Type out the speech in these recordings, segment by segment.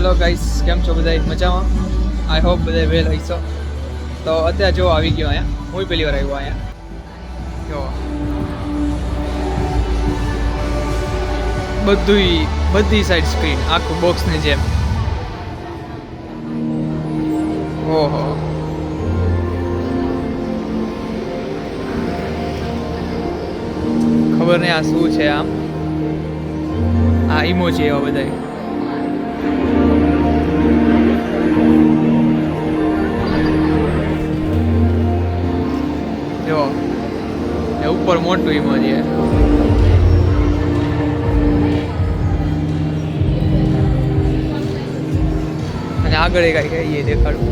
Hello guys, કેમ છો બધા? મજામાં? આઈ હોપ બધા વેલ હશો. તો અત્યારે જો આવી ગયો અહીંયા, હું પહેલી વાર આવ્યો અહીંયા. જો બધી સાઈડ સ્ક્રીન, આખું બોક્સની જેમ. ઓહો, ખબર નહીં આ શું છે. આમ આ ઇમોજી એવા બધા. જો એ ઉપર મોટું ઇમોજી છે. અને આગળ એ કાંઈ એ દેખાડું.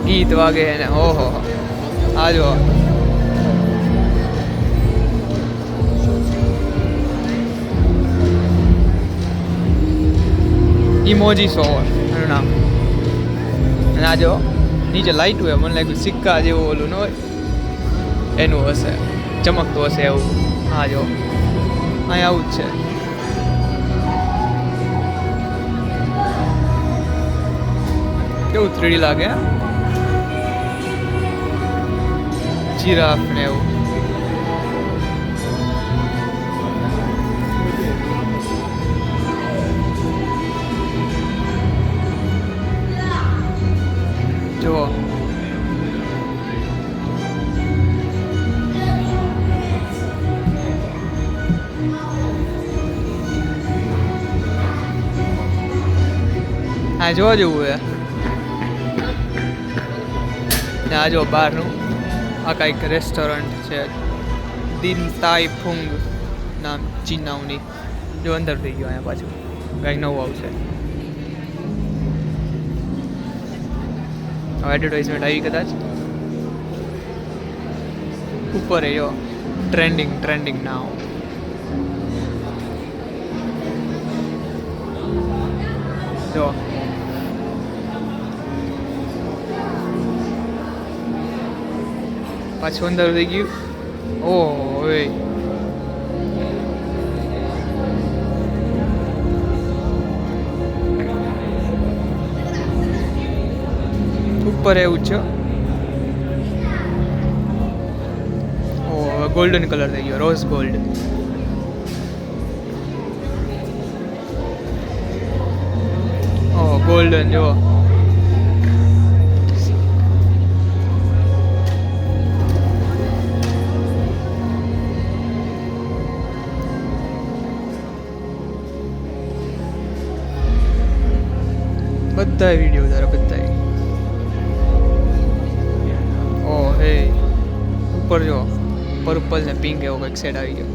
ગીત વાગે ને ઓહો આ જો ઇમોજી સોવર એનું નામ. અને આ જો નીચે લાઇટ હોય, મને લાગ્યું સિક્કા જેવું ઓલું ન હોય એનું હશે, ચમકતું હશે એવું. હા જો અહીંયા આવું જ છે. કેવું 3D લાગે, જીરાફ ને એવું. જો આ જોવા જેવું છે. આ જો બહારનું આ કાંઈક રેસ્ટોરન્ટ છે, દિન તાઈ ફુંગ નામ ચીનાવની. જો અંદર થઈ ગયો અહીંયા પાછું કાંઈક નવું આવશે. એડવર્ટાઇઝમેન્ટ આવી કદાચ ઉપર એ જો ટ્રેન્ડિંગ નાવ. જો પાછું અંદર થઈ ગયું. ઓય ઉપર એવું છે. ઓ ગોલ્ડન કલર થઈ ગયો, રોઝ ગોલ્ડ. ઓ ગોલ્ડન જો બધા વિડીયો તારા બધા. ઓ હે ઉપર જો પર્પલ ને પિંક એવો કંઈક શેડ આવી ગયો.